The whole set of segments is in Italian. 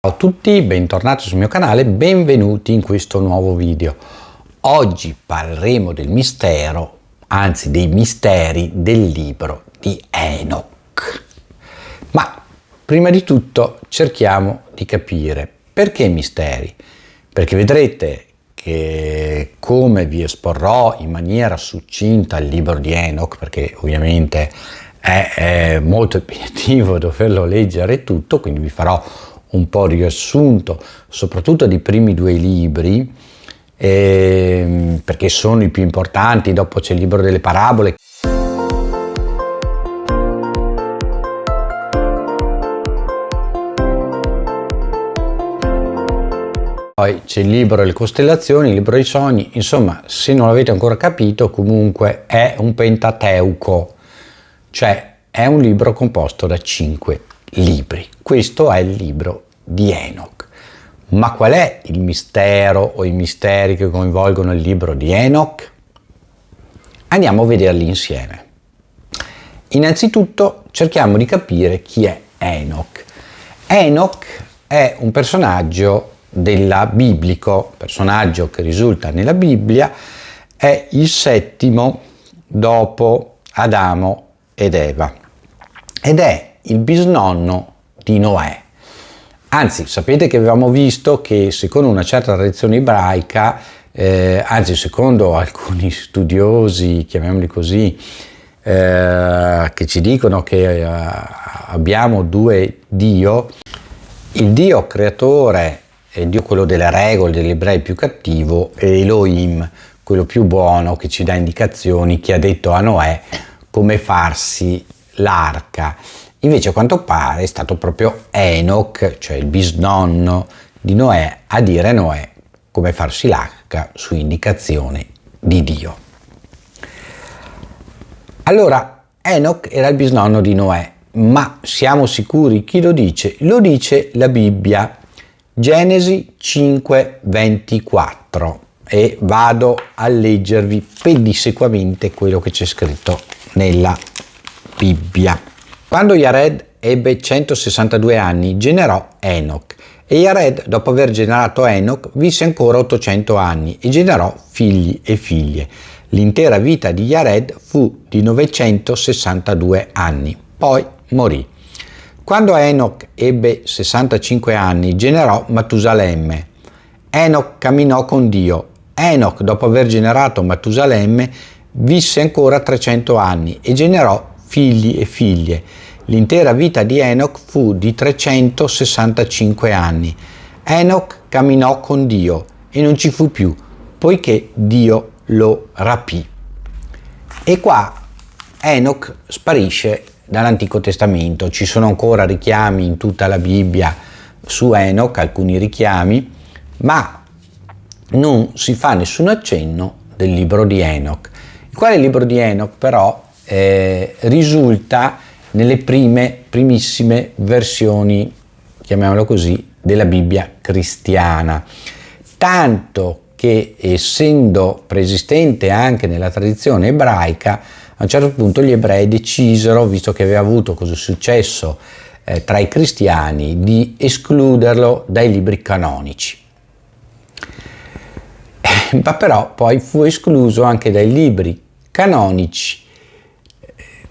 Ciao a tutti, bentornati sul mio canale, benvenuti in questo nuovo video. Oggi parleremo del mistero, anzi dei misteri del libro di Enoch. Ma prima di tutto cerchiamo di capire perché misteri, perché vedrete che, come vi esporrò in maniera succinta il libro di Enoch, perché ovviamente è molto impegnativo doverlo leggere tutto, quindi vi farò un po' riassunto soprattutto dei primi due libri, perché sono i più importanti. Dopo c'è il libro delle parabole, poi c'è il libro delle costellazioni, il libro dei sogni. Insomma, se non l'avete ancora capito, comunque è un pentateuco, cioè è un libro composto da 5 libri. Questo è il libro di Enoch. Ma qual è il mistero o i misteri che coinvolgono il libro di Enoch? Andiamo a vederli insieme. Innanzitutto cerchiamo di capire chi è Enoch. Enoch è un personaggio biblico, personaggio che risulta nella Bibbia, è il settimo dopo Adamo ed Eva ed è il bisnonno di Noè. Anzi, sapete che avevamo visto che secondo una certa tradizione ebraica, anzi secondo alcuni studiosi, chiamiamoli così, che ci dicono che abbiamo due Dio, il Dio creatore è Dio quello delle regole, degli ebrei più cattivo, e Elohim, quello più buono, che ci dà indicazioni, che ha detto a Noè come farsi l'arca. Invece a quanto pare è stato proprio Enoch, cioè il bisnonno di Noè, a dire a Noè come farsi l'arca su indicazione di Dio. Allora, Enoch era il bisnonno di Noè, ma siamo sicuri chi lo dice? Lo dice la Bibbia, Genesi 5:24, e vado a leggervi pedissequamente quello che c'è scritto nella Bibbia. Quando Jared ebbe 162 anni, generò Enoch, e Jared, dopo aver generato Enoch, visse ancora 800 anni e generò figli e figlie. L'intera vita di Jared fu di 962 anni, poi morì. Quando Enoch ebbe 65 anni, generò Matusalemme. Enoch camminò con Dio. Enoch, dopo aver generato Matusalemme, visse ancora 300 anni e generò figli e figlie. L'intera vita di Enoch fu di 365 anni. Enoch camminò con Dio e non ci fu più, poiché Dio lo rapì. E qua Enoch sparisce dall'Antico Testamento. Ci sono ancora richiami in tutta la Bibbia su Enoch, alcuni richiami, ma non si fa nessun accenno del libro di Enoch, il quale libro di Enoch però risulta nelle primissime versioni, chiamiamolo così, della Bibbia cristiana, tanto che, essendo preesistente anche nella tradizione ebraica, a un certo punto gli ebrei decisero, visto che aveva avuto così successo tra i cristiani, di escluderlo dai libri canonici. Ma però poi fu escluso anche dai libri canonici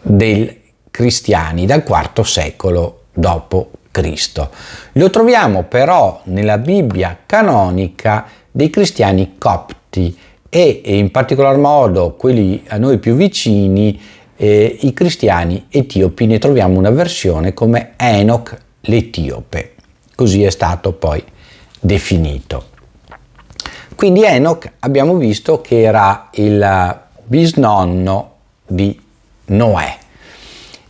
dei cristiani dal IV secolo d.C. Lo troviamo però nella Bibbia canonica dei cristiani copti e in particolar modo quelli a noi più vicini, i cristiani etiopi. Ne troviamo una versione come Enoch l'Etiope, così è stato poi definito. Quindi Enoch abbiamo visto che era il bisnonno di Noè,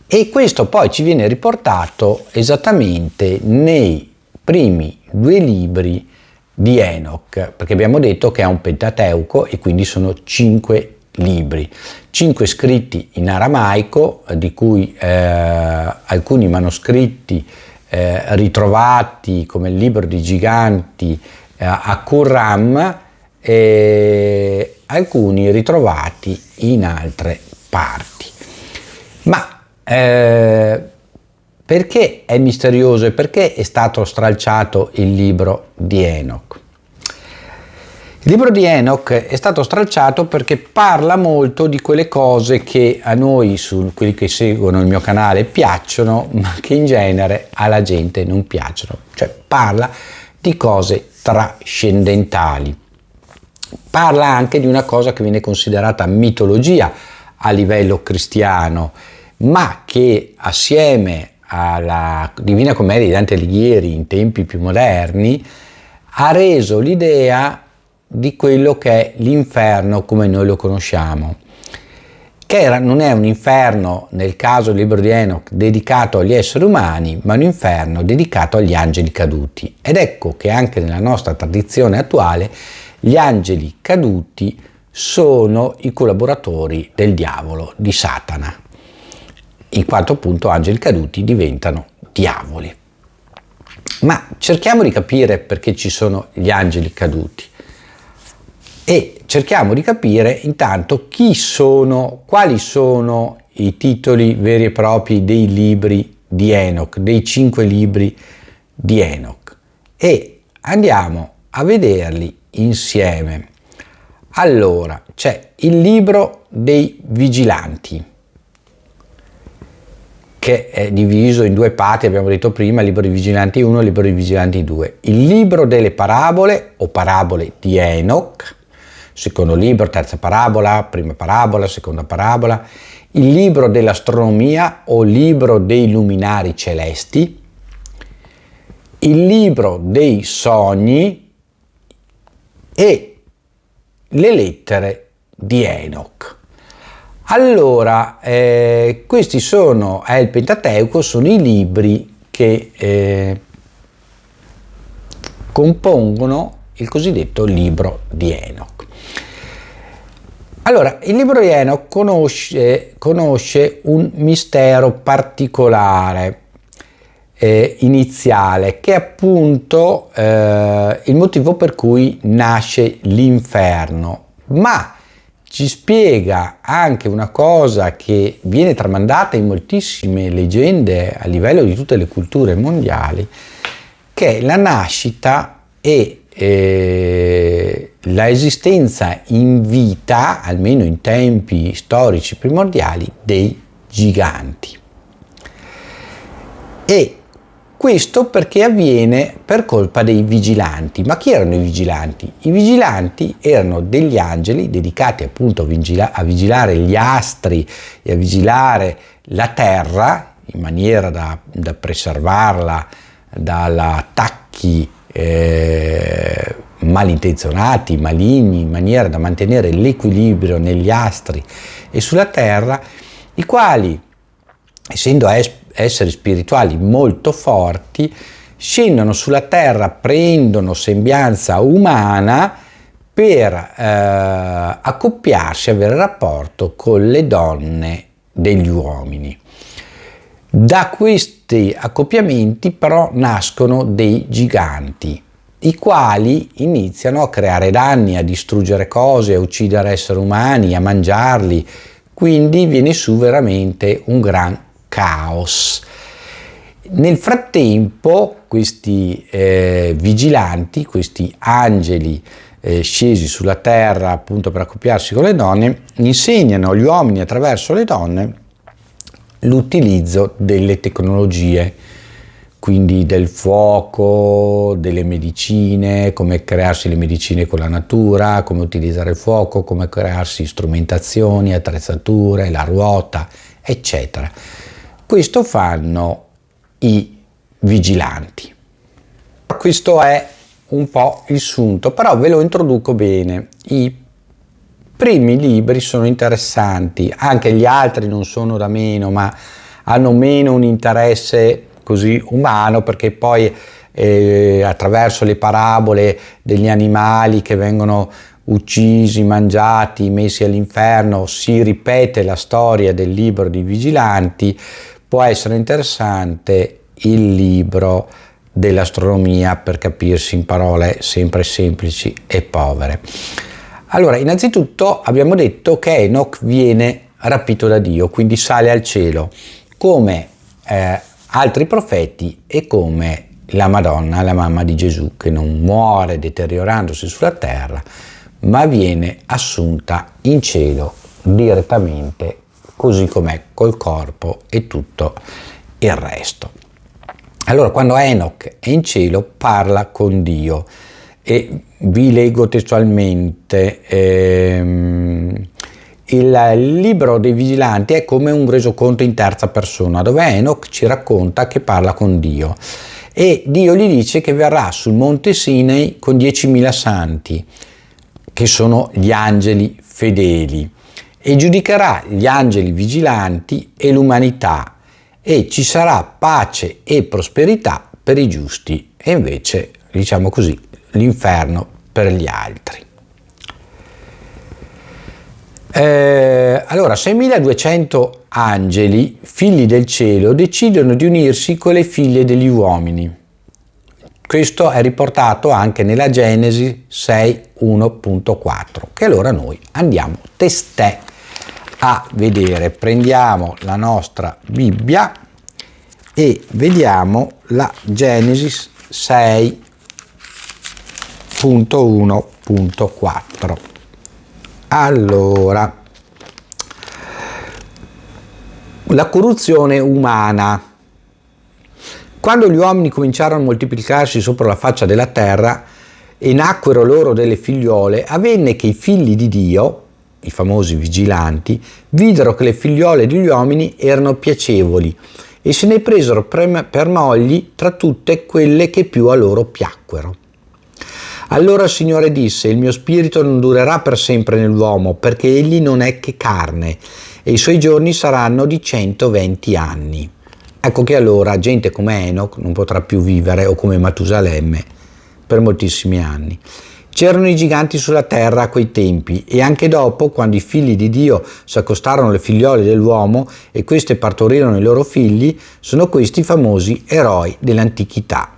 e questo poi ci viene riportato esattamente nei primi due libri di Enoch, perché abbiamo detto che è un pentateuco e quindi sono 5 libri, 5 scritti in aramaico, di cui alcuni manoscritti ritrovati come il libro dei giganti a Qumran, e alcuni ritrovati in altre parti. Ma per perché è misterioso e perché è stato stralciato il libro di Enoch? Il libro di Enoch è stato stralciato perché parla molto di quelle cose che a noi, su quelli che seguono il mio canale, piacciono, ma che in genere alla gente non piacciono. Cioè parla di cose trascendentali. Parla anche di una cosa che viene considerata mitologia a livello cristiano, ma che assieme alla Divina Commedia di Dante Alighieri in tempi più moderni ha reso l'idea di quello che è l'inferno come noi lo conosciamo, che non è un inferno nel caso del libro di Enoch dedicato agli esseri umani, ma un inferno dedicato agli angeli caduti. Ed ecco che anche nella nostra tradizione attuale gli angeli caduti sono i collaboratori del diavolo, di Satana, in quanto appunto angeli caduti diventano diavoli. Ma cerchiamo di capire perché ci sono gli angeli caduti e cerchiamo di capire intanto quali sono i titoli veri e propri dei libri di Enoch, dei 5 libri di Enoch, e andiamo a vederli insieme. Allora, c'è il libro dei vigilanti, che è diviso in 2 parti, abbiamo detto prima, il libro dei vigilanti 1 e il libro dei vigilanti 2. Il libro delle parabole o parabole di Enoch, secondo libro, terza parabola, prima parabola, seconda parabola. Il libro dell'astronomia o libro dei luminari celesti. Il libro dei sogni e le lettere di Enoch. Allora, questi è il Pentateuco, sono i libri che compongono il cosiddetto libro di Enoch. Allora, il libro di Enoch conosce un mistero particolare iniziale, che è appunto il motivo per cui nasce l'inferno, ma ci spiega anche una cosa che viene tramandata in moltissime leggende a livello di tutte le culture mondiali, che è la nascita e la esistenza in vita, almeno in tempi storici primordiali, dei giganti. E questo perché avviene per colpa dei vigilanti. Ma chi erano i vigilanti? I vigilanti erano degli angeli dedicati appunto a vigilare gli astri e a vigilare la terra in maniera da preservarla da attacchi malintenzionati, maligni, in maniera da mantenere l'equilibrio negli astri e sulla terra, i quali, essendo esseri spirituali molto forti, scendono sulla terra, prendono sembianza umana per accoppiarsi, avere rapporto con le donne degli uomini. Da questi accoppiamenti però nascono dei giganti, i quali iniziano a creare danni, a distruggere cose, a uccidere esseri umani, a mangiarli, quindi viene su veramente un gran caos. Nel frattempo questi vigilanti, questi angeli scesi sulla terra appunto per accoppiarsi con le donne, insegnano agli uomini attraverso le donne l'utilizzo delle tecnologie, quindi del fuoco, delle medicine, come crearsi le medicine con la natura, come utilizzare il fuoco, come crearsi strumentazioni, attrezzature, la ruota, eccetera. Questo fanno i vigilanti. Questo è un po' il sunto, però ve lo introduco bene. I primi libri sono interessanti, anche gli altri non sono da meno, ma hanno meno un interesse così umano, perché poi attraverso le parabole degli animali che vengono uccisi, mangiati, messi all'inferno, si ripete la storia del libro dei vigilanti. Può essere interessante il libro dell'astronomia, per capirsi in parole sempre semplici e povere. Allora, innanzitutto abbiamo detto che Enoch viene rapito da Dio, quindi sale al cielo. Come altri profeti e come la Madonna, la mamma di Gesù, che non muore deteriorandosi sulla terra, ma viene assunta in cielo direttamente, così com'è, col corpo e tutto il resto. Allora, quando Enoch è in cielo, parla con Dio, e vi leggo testualmente. Il libro dei vigilanti è come un resoconto in terza persona, dove Enoch ci racconta che parla con Dio, e Dio gli dice che verrà sul monte Sinai con 10.000 santi, che sono gli angeli fedeli, e giudicherà gli angeli vigilanti e l'umanità, e ci sarà pace e prosperità per i giusti, e invece, diciamo così, l'inferno per gli altri. Allora, 6.200 angeli, figli del cielo, decidono di unirsi con le figlie degli uomini. Questo è riportato anche nella Genesi 6.1.4, che allora noi andiamo testè a vedere. Prendiamo la nostra Bibbia e vediamo la Genesi 6.1.4. Allora, la corruzione umana. Quando gli uomini cominciarono a moltiplicarsi sopra la faccia della terra e nacquero loro delle figliole, avvenne che i figli di Dio, i famosi vigilanti, videro che le figliole degli uomini erano piacevoli e se ne presero per mogli tra tutte quelle che più a loro piacquero. Allora il Signore disse: il mio spirito non durerà per sempre nell'uomo, perché egli non è che carne, e i suoi giorni saranno di 120 anni. Ecco che allora gente come Enoch non potrà più vivere, o come Matusalemme, per moltissimi anni. C'erano i giganti sulla terra a quei tempi, e anche dopo, quando i figli di Dio si accostarono alle figliole dell'uomo e queste partorirono i loro figli, sono questi i famosi eroi dell'antichità.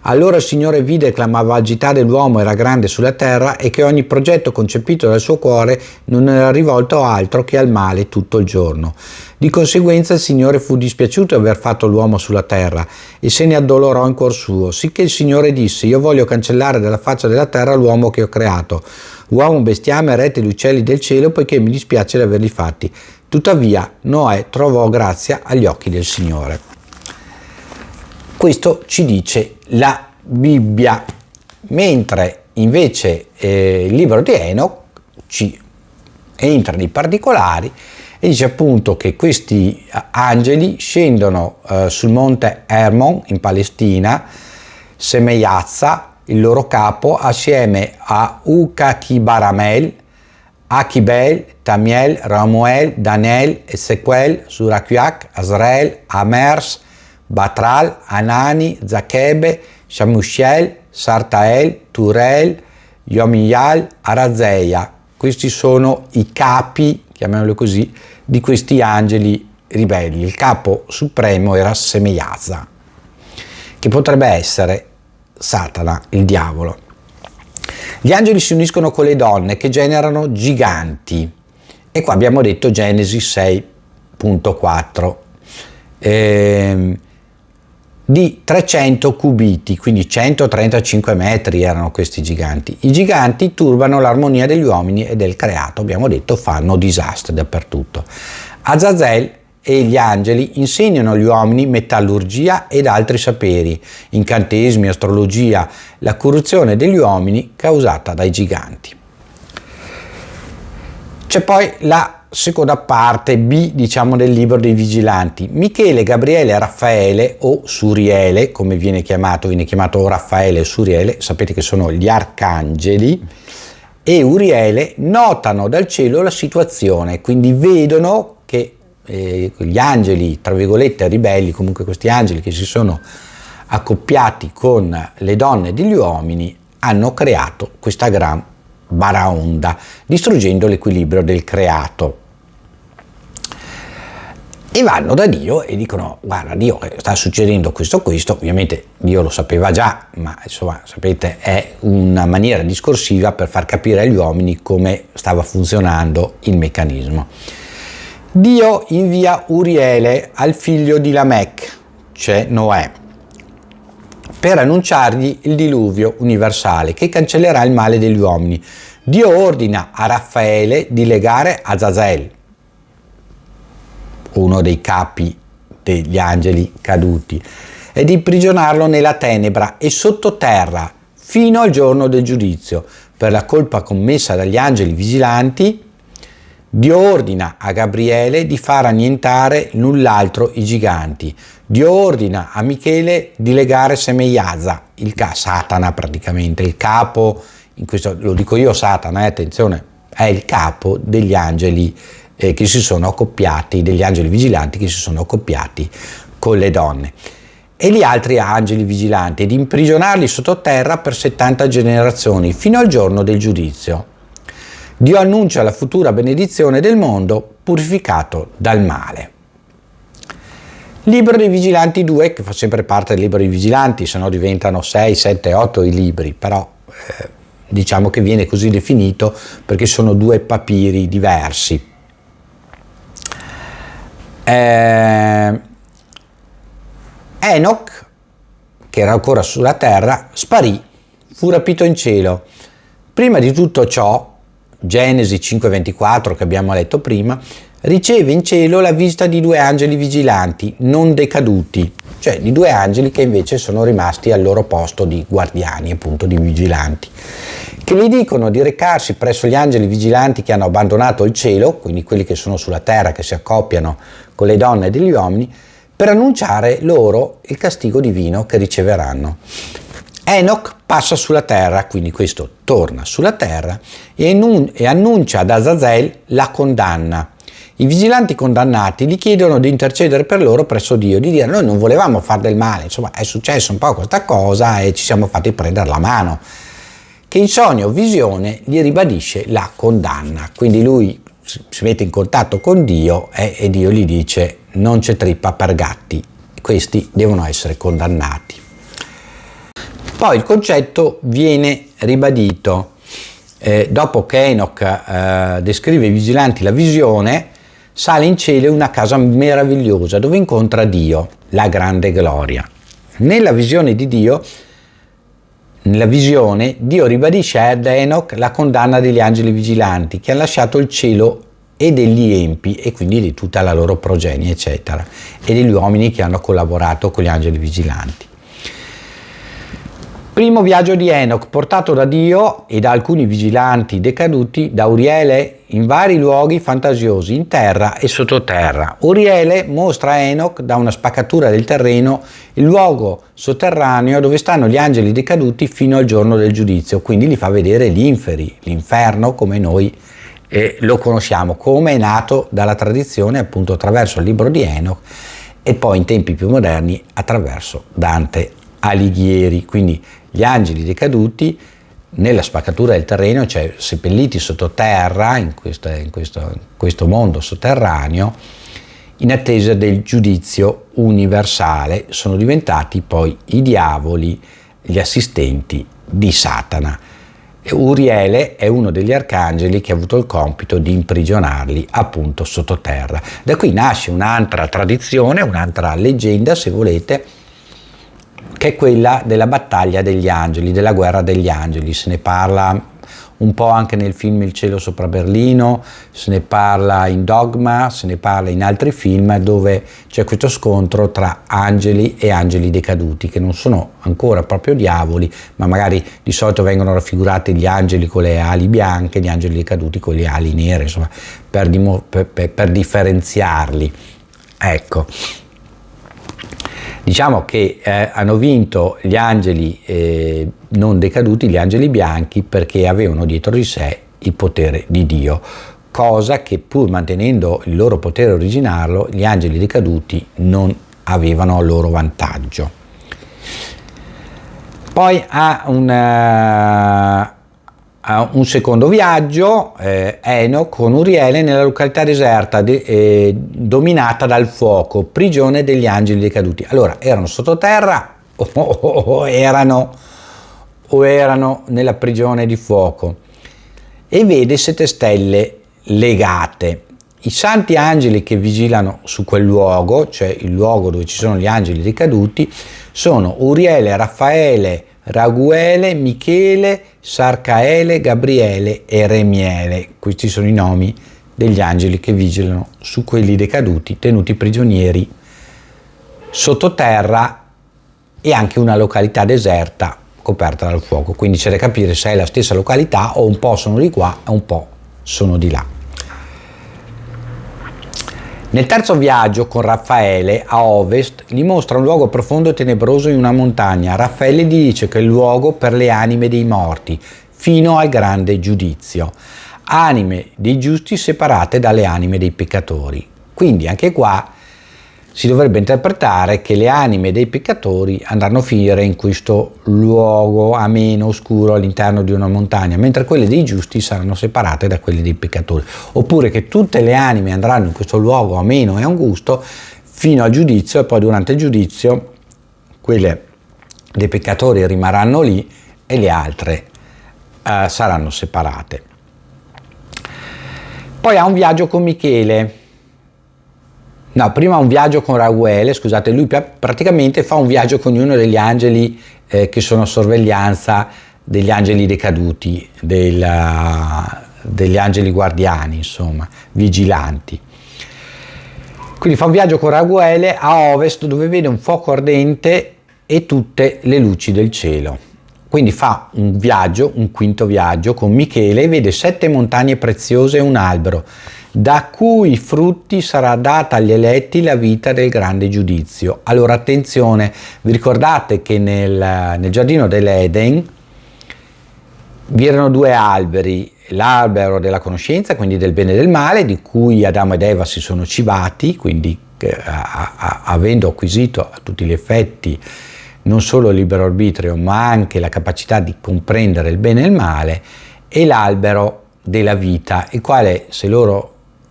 Allora il Signore vide che la malvagità dell'uomo era grande sulla terra e che ogni progetto concepito dal suo cuore non era rivolto altro che al male tutto il giorno. Di conseguenza il Signore fu dispiaciuto di aver fatto l'uomo sulla terra e se ne addolorò in cuor suo, sicché il Signore disse: io voglio cancellare dalla faccia della terra l'uomo che ho creato, uomo, bestiame, rete e gli uccelli del cielo, poiché mi dispiace di averli fatti. Tuttavia Noè trovò grazia agli occhi del Signore. Questo ci dice la Bibbia, mentre invece il libro di Enoch ci entra nei particolari e dice appunto che questi angeli scendono sul monte Hermon in Palestina, Semeiazza, il loro capo, assieme a Ucachibaramel, Achibel, Tamiel, Ramuel, Daniel, Ezequiel, Surachiac, Azrael, Amers, Batral, Anani, Zachebe, Shamushiel, Sartael, Turel, Yomiyal, Arazeia. Questi sono i capi, chiamiamoli così, di questi angeli ribelli. Il capo supremo era Semeiazza, che potrebbe essere Satana, il diavolo. Gli angeli si uniscono con le donne che generano giganti. E qua abbiamo detto Genesi 6.4. Di 300 cubiti, quindi 135 metri erano questi giganti. I giganti turbano l'armonia degli uomini e del creato, abbiamo detto, fanno disastri dappertutto. Azazel e gli angeli insegnano agli uomini metallurgia ed altri saperi, incantesimi, astrologia, la corruzione degli uomini causata dai giganti. C'è poi la seconda parte B, diciamo, del libro dei vigilanti. Michele, Gabriele, Raffaele o Suriele, come viene chiamato Raffaele e Suriele, sapete che sono gli arcangeli, e Uriele notano dal cielo la situazione, quindi vedono che gli angeli, tra virgolette, ribelli, comunque questi angeli che si sono accoppiati con le donne degli uomini, hanno creato questa gran baraonda, distruggendo l'equilibrio del creato. E vanno da Dio e dicono: guarda, Dio, sta succedendo questo, ovviamente Dio lo sapeva già, ma insomma, sapete, è una maniera discorsiva per far capire agli uomini come stava funzionando il meccanismo. Dio invia Uriele al figlio di Lamech, c'è Noè per annunciargli il diluvio universale che cancellerà il male degli uomini. Dio ordina a Raffaele di legare Azazel, uno dei capi degli angeli caduti, e di imprigionarlo nella tenebra e sottoterra fino al giorno del giudizio. Per la colpa commessa dagli angeli vigilanti, Dio ordina a Gabriele di far annientare null'altro i giganti. Dio ordina a Michele di legare Semeiazza, Satana praticamente, il capo, in questo lo dico io Satana, attenzione, è il capo degli angeli che si sono accoppiati, degli angeli vigilanti che si sono accoppiati con le donne. E gli altri angeli vigilanti, ed imprigionarli sottoterra per 70 generazioni, fino al giorno del giudizio. Dio annuncia la futura benedizione del mondo purificato dal male. Libro dei Vigilanti 2, che fa sempre parte del Libro dei Vigilanti, se no diventano 6, 7, 8 i libri, però diciamo che viene così definito perché sono due papiri diversi. Enoch, che era ancora sulla terra, sparì, fu rapito in cielo. Prima di tutto ciò, Genesi 5:24 che abbiamo letto prima, riceve in cielo la visita di due angeli vigilanti non decaduti, cioè di due angeli che invece sono rimasti al loro posto di guardiani, appunto di vigilanti, che gli dicono di recarsi presso gli angeli vigilanti che hanno abbandonato il cielo, quindi quelli che sono sulla terra, che si accoppiano con le donne e degli uomini, per annunciare loro il castigo divino che riceveranno. Enoch passa sulla terra, quindi questo torna sulla terra e annuncia ad Azazel la condanna. I vigilanti condannati gli chiedono di intercedere per loro presso Dio, di dire noi non volevamo far del male, insomma è successo un po' questa cosa e ci siamo fatti prendere la mano. Che in sogno o visione gli ribadisce la condanna, quindi lui si mette in contatto con Dio e Dio gli dice non c'è trippa per gatti, questi devono essere condannati. Poi il concetto viene ribadito dopo che Enoch descrive ai vigilanti la visione, sale in cielo una casa meravigliosa dove incontra Dio, la grande gloria. Nella visione di Dio, Dio ribadisce ad Enoch la condanna degli angeli vigilanti che hanno lasciato il cielo e degli empi e quindi di tutta la loro progenie eccetera e degli uomini che hanno collaborato con gli angeli vigilanti. Primo viaggio di Enoch portato da Dio e da alcuni vigilanti decaduti da Uriele in vari luoghi fantasiosi in terra e sottoterra. Uriele mostra a Enoch da una spaccatura del terreno il luogo sotterraneo dove stanno gli angeli decaduti fino al giorno del giudizio, quindi gli fa vedere gli inferi, l'inferno come noi lo conosciamo, come è nato dalla tradizione appunto attraverso il libro di Enoch e poi in tempi più moderni attraverso Dante Alighieri, quindi gli angeli decaduti nella spaccatura del terreno, cioè seppelliti sottoterra in questo mondo sotterraneo, in attesa del giudizio universale, sono diventati poi i diavoli, gli assistenti di Satana. E Uriele è uno degli arcangeli che ha avuto il compito di imprigionarli appunto sottoterra. Da qui nasce un'altra tradizione, un'altra leggenda, se volete, che è quella della battaglia degli angeli, della guerra degli angeli. Se ne parla un po' anche nel film Il cielo sopra Berlino, se ne parla in Dogma, se ne parla in altri film dove c'è questo scontro tra angeli e angeli decaduti, che non sono ancora proprio diavoli, ma magari di solito vengono raffigurati gli angeli con le ali bianche, gli angeli decaduti con le ali nere, insomma, per differenziarli. Ecco. Diciamo che hanno vinto gli angeli non decaduti, gli angeli bianchi, perché avevano dietro di sé il potere di Dio, cosa che pur mantenendo il loro potere originario, gli angeli decaduti non avevano a loro vantaggio. Poi ha un secondo viaggio, Enoch con Uriele nella località deserta dominata dal fuoco, prigione degli angeli decaduti. Allora, erano sottoterra o erano nella prigione di fuoco? E vede 7 stelle legate I santi angeli che vigilano su quel luogo, cioè il luogo dove ci sono gli angeli decaduti, sono Uriele, Raffaele, Raguele, Michele, Sarcaele, Gabriele e Remiele. Questi sono i nomi degli angeli che vigilano su quelli decaduti, tenuti prigionieri sottoterra, e anche una località deserta coperta dal fuoco. Quindi c'è da capire se è la stessa località o un po' sono di qua e un po' sono di là. Nel terzo viaggio con Raffaele a ovest gli mostra un luogo profondo e tenebroso in una montagna. Raffaele gli dice che è il luogo per le anime dei morti fino al grande giudizio, anime dei giusti separate dalle anime dei peccatori. Quindi anche qua si dovrebbe interpretare che le anime dei peccatori andranno a finire in questo luogo ameno, oscuro, all'interno di una montagna, mentre quelle dei giusti saranno separate da quelle dei peccatori. Oppure che tutte le anime andranno in questo luogo ameno e angusto fino al giudizio, e poi durante il giudizio quelle dei peccatori rimarranno lì e le altre saranno separate. Poi ha un viaggio con Michele. No, prima un viaggio con Raguele, scusate, lui praticamente fa un viaggio con ognuno degli angeli che sono a sorveglianza degli angeli decaduti, degli angeli guardiani, insomma, vigilanti. Quindi fa un viaggio con Raguele a ovest, dove vede un fuoco ardente e tutte le luci del cielo. Quindi fa un viaggio, un quinto viaggio con Michele, e vede 7 montagne preziose e un albero, da cui frutti sarà data agli eletti la vita del grande giudizio. Allora attenzione, vi ricordate che nel giardino dell'Eden vi erano 2 alberi, l'albero della conoscenza, quindi del bene e del male, di cui Adamo ed Eva si sono cibati, quindi avendo acquisito a tutti gli effetti non solo il libero arbitrio ma anche la capacità di comprendere il bene e il male, e l'albero della vita,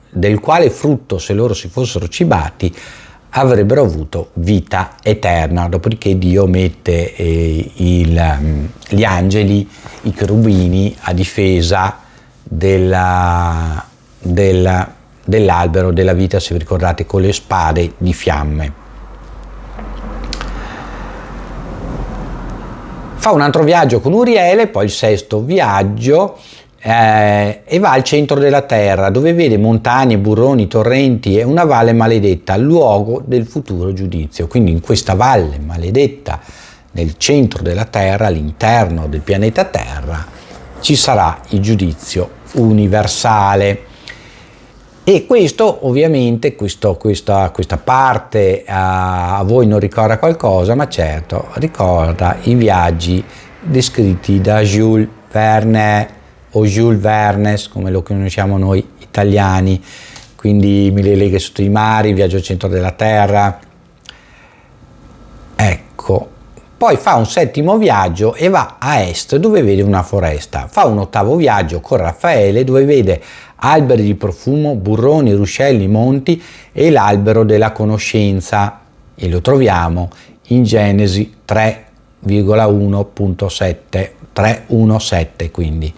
del quale frutto, se loro si fossero cibati, avrebbero avuto vita eterna. Dopodiché Dio mette gli angeli, i cherubini, a difesa dell'albero della vita, se vi ricordate, con le spade di fiamme. Fa un altro viaggio con Uriele, poi il sesto viaggio, e va al centro della terra, dove vede montagne, burroni, torrenti e una valle maledetta, luogo del futuro giudizio. Quindi in questa valle maledetta, nel centro della terra, all'interno del pianeta Terra, ci sarà il giudizio universale. E questo ovviamente, questa parte a voi non ricorda qualcosa, ma certo ricorda i viaggi descritti da Jules Verne, o Jules Vernes, come lo conosciamo noi italiani, quindi 1000 leghe sotto i mari, Viaggio al centro della terra. Ecco, poi fa un settimo viaggio e va a est, dove vede una foresta. Fa un ottavo viaggio con Raffaele, dove vede alberi di profumo, burroni, ruscelli, monti e l'albero della conoscenza, e lo troviamo in Genesi 3,1.7, quindi.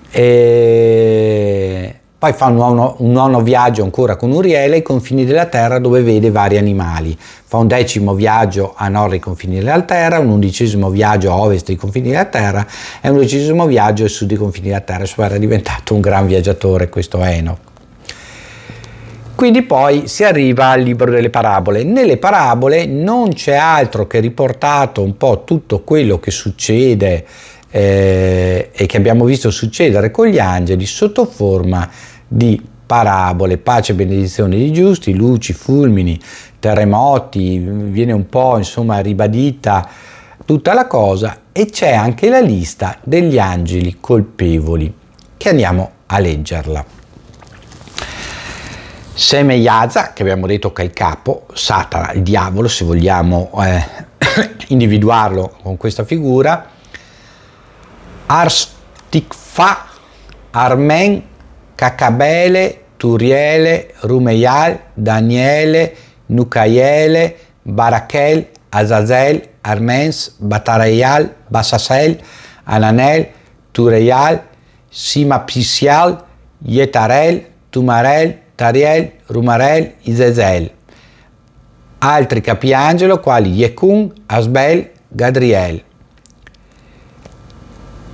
E poi fa un nono viaggio ancora con Uriele ai confini della terra, dove vede vari animali. Fa un 10° viaggio a nord dei confini della terra, un 11° viaggio a ovest dei confini della terra e un 12° viaggio a sud dei confini della terra. Insomma, era diventato un gran viaggiatore questo Enoch. Quindi poi si arriva al libro delle parabole. Nelle parabole non c'è altro che riportato un po' tutto quello che succede e che abbiamo visto succedere con gli angeli sotto forma di parabole: pace e benedizione dei giusti, luci, fulmini, terremoti, viene un po' insomma ribadita tutta la cosa, e c'è anche la lista degli angeli colpevoli, che andiamo a leggerla. Semeiazza, che abbiamo detto che è il capo, Satana, il diavolo, se vogliamo individuarlo con questa figura. Arstikfa, Armen, Cacabele, Turiele, Rumeyal, Daniele, Nucaiele, Barachel, Azazel, Armens, Batarayal, Basasel, Ananel, Tureyal, Simapisial, Yetarel, Tumarel, Tariel, Rumarel, Izezel. Altri capiangelo quali Yekun, Asbel, Gadriel.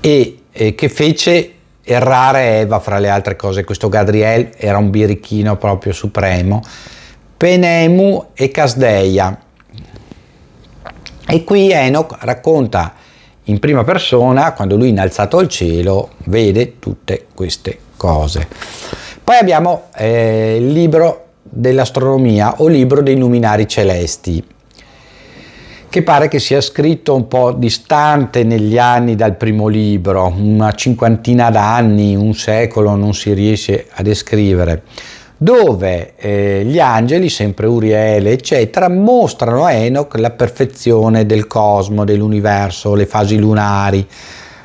E che fece errare Eva fra le altre cose. Questo Gadriel era un birichino proprio supremo. Penemu e Casdeia. E qui Enoch racconta in prima persona, quando lui innalzato al cielo vede tutte queste cose. Poi abbiamo il libro dell'astronomia o libro dei luminari celesti, che pare che sia scritto un po' distante negli anni dal primo libro, una cinquantina d'anni, un secolo non si riesce a descrivere, dove gli angeli, sempre Uriele eccetera, mostrano a Enoch la perfezione del cosmo, dell'universo, le fasi lunari,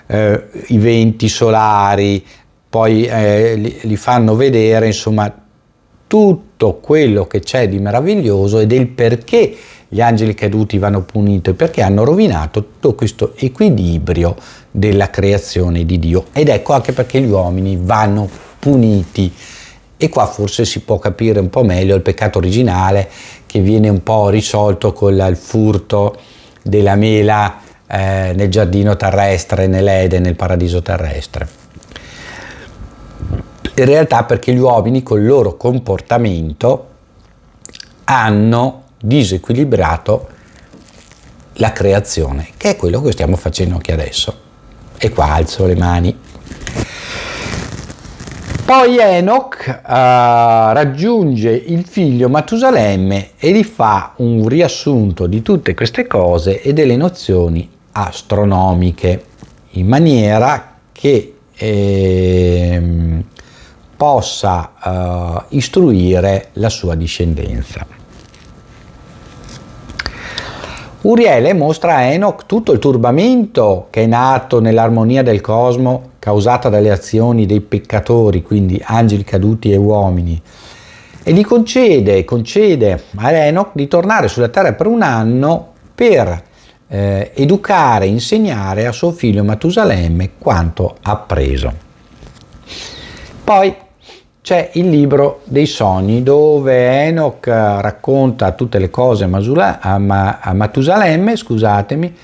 i venti solari, poi li fanno vedere insomma tutto quello che c'è di meraviglioso e del perché gli angeli caduti vanno puniti, perché hanno rovinato tutto questo equilibrio della creazione di Dio, ed ecco anche perché gli uomini vanno puniti. E qua forse si può capire un po' meglio il peccato originale, che viene un po' risolto con il furto della mela nel giardino terrestre, nell'Eden, nel paradiso terrestre. In realtà perché gli uomini col loro comportamento hanno disequilibrato la creazione, che è quello che stiamo facendo anche adesso. E qua alzo le mani. Poi Enoch raggiunge il figlio Matusalemme e gli fa un riassunto di tutte queste cose e delle nozioni astronomiche, in maniera che possa istruire la sua discendenza. Uriele mostra a Enoch tutto il turbamento che è nato nell'armonia del cosmo causata dalle azioni dei peccatori, quindi angeli caduti e uomini, e gli concede a Enoch di tornare sulla terra per un anno per educare e insegnare a suo figlio Matusalemme quanto ha appreso. Poi c'è il libro dei sogni, dove Enoch racconta tutte le cose a Matusalemme, scusatemi,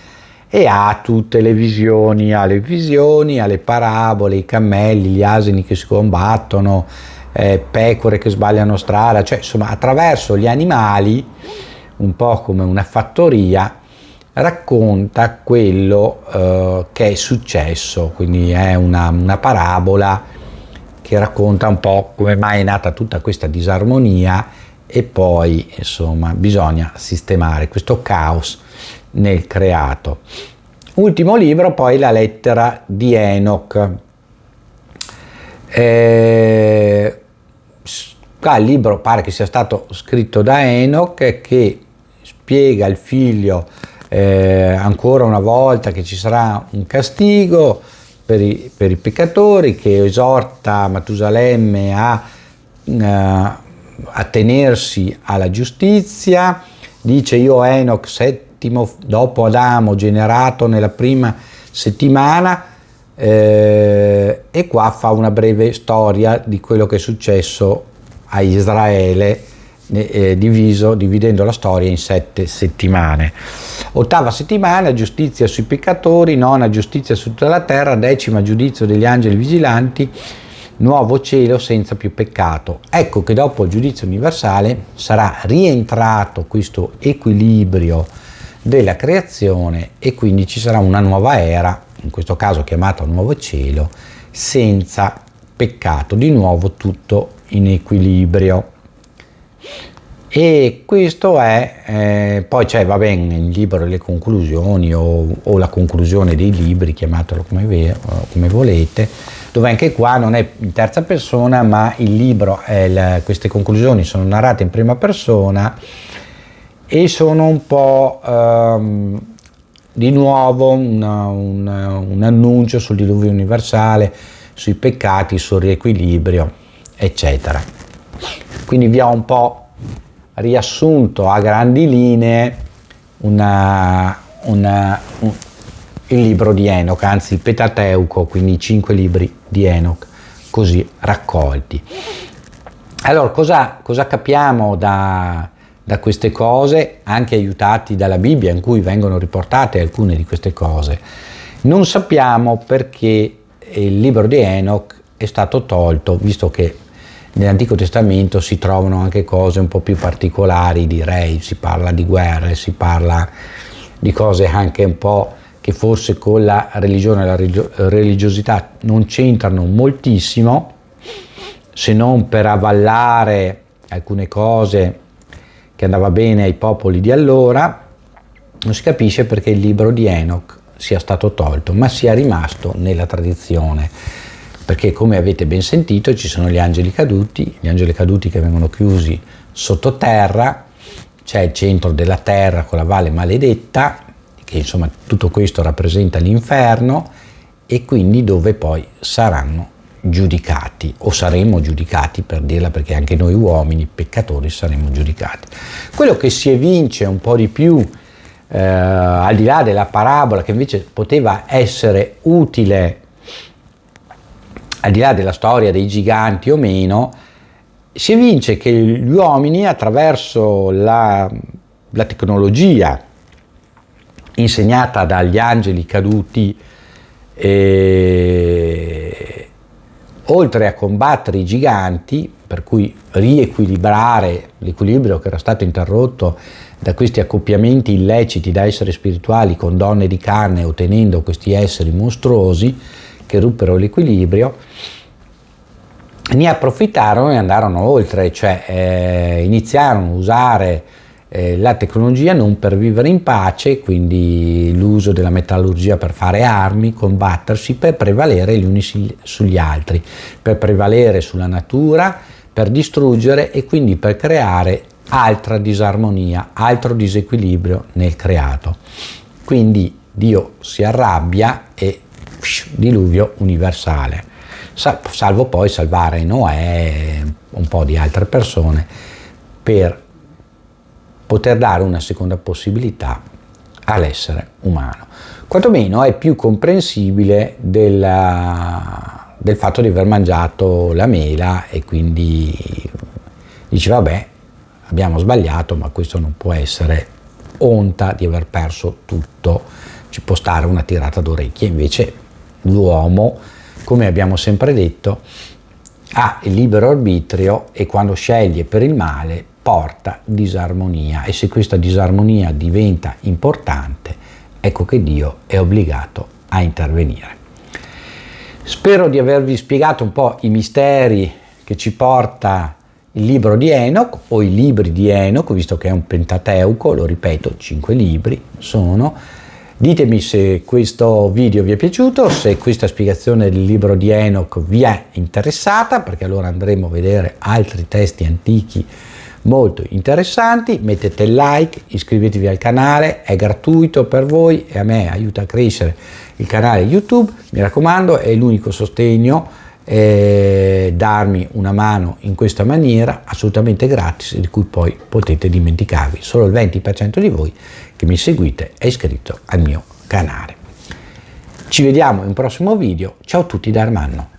e ha tutte le visioni, ha le parabole, i cammelli, gli asini che si combattono, pecore che sbagliano strada, cioè insomma attraverso gli animali, un po' come una fattoria, racconta quello che è successo, quindi è una parabola che racconta un po' come mai è nata tutta questa disarmonia e poi insomma bisogna sistemare questo caos nel creato. Ultimo libro poi la lettera di Enoch. Qua il libro pare che sia stato scritto da Enoch, che spiega al figlio ancora una volta che ci sarà un castigo per i peccatori, che esorta Matusalemme a tenersi alla giustizia. Dice: io Enoch, settimo dopo Adamo, generato nella prima settimana, e qua fa una breve storia di quello che è successo a Israele, dividendo la storia in 7 settimane. Ottava settimana, giustizia sui peccatori; nona, giustizia su tutta la terra; decima, giudizio degli angeli vigilanti; nuovo cielo senza più peccato. Ecco che dopo il giudizio universale sarà rientrato questo equilibrio della creazione e quindi ci sarà una nuova era, in questo caso chiamata nuovo cielo, senza peccato, di nuovo tutto in equilibrio. E questo è, poi c'è il libro delle conclusioni o la conclusione dei libri, chiamatelo come volete, dove anche qua non è in terza persona, ma il libro, queste conclusioni sono narrate in prima persona e sono un po' di nuovo un annuncio sul diluvio universale, sui peccati, sul riequilibrio, eccetera. Quindi vi ho un po' riassunto a grandi linee il libro di Enoch, anzi il Pentateuco, quindi i 5 libri di Enoch, così raccolti. Allora, cosa capiamo da queste cose, anche aiutati dalla Bibbia in cui vengono riportate alcune di queste cose? Non sappiamo perché il libro di Enoch è stato tolto, visto che nell'Antico Testamento si trovano anche cose un po' più particolari, direi, si parla di guerre, si parla di cose anche un po' che forse con la religione e la religiosità non c'entrano moltissimo, se non per avvallare alcune cose che andava bene ai popoli di allora. Non si capisce perché il libro di Enoch sia stato tolto, ma sia rimasto nella tradizione, perché come avete ben sentito ci sono gli angeli caduti che vengono chiusi sottoterra, c'è il centro della terra con la valle maledetta, che insomma tutto questo rappresenta l'inferno, e quindi dove poi saranno giudicati, o saremo giudicati, per dirla, perché anche noi uomini peccatori saremo giudicati. Quello che si evince un po' di più, al di là della parabola, che invece poteva essere utile al di là della storia dei giganti o meno, si evince che gli uomini, attraverso la tecnologia insegnata dagli angeli caduti, oltre a combattere i giganti, per cui riequilibrare l'equilibrio che era stato interrotto da questi accoppiamenti illeciti da esseri spirituali con donne di carne, ottenendo questi esseri mostruosi che ruppero l'equilibrio, ne approfittarono e andarono oltre, cioè iniziarono a usare la tecnologia non per vivere in pace, quindi l'uso della metallurgia per fare armi, combattersi, per prevalere gli uni sugli altri, per prevalere sulla natura, per distruggere e quindi per creare altra disarmonia, altro disequilibrio nel creato. Quindi Dio si arrabbia e diluvio universale, salvo poi salvare Noè, un po' di altre persone, per poter dare una seconda possibilità all'essere umano. Quantomeno è più comprensibile del fatto di aver mangiato la mela, e quindi dice vabbè, abbiamo sbagliato, ma questo non può essere onta di aver perso tutto, ci può stare una tirata d'orecchie. Invece l'uomo, come abbiamo sempre detto, ha il libero arbitrio e quando sceglie per il male porta disarmonia, e se questa disarmonia diventa importante, ecco che Dio è obbligato a intervenire. Spero di avervi spiegato un po' i misteri che ci porta il libro di Enoch, o i libri di Enoch, visto che è un pentateuco, lo ripeto, 5 libri sono. Ditemi se questo video vi è piaciuto, se questa spiegazione del libro di Enoch vi è interessata, perché allora andremo a vedere altri testi antichi molto interessanti. Mettete il like, iscrivetevi al canale, è gratuito per voi e a me aiuta a crescere il canale YouTube. Mi raccomando, è l'unico sostegno, darmi una mano in questa maniera assolutamente gratis, di cui poi potete dimenticarvi. Solo il 20% di voi che mi seguite è iscritto al mio canale. Ci vediamo in un prossimo video. Ciao a tutti da Armanno.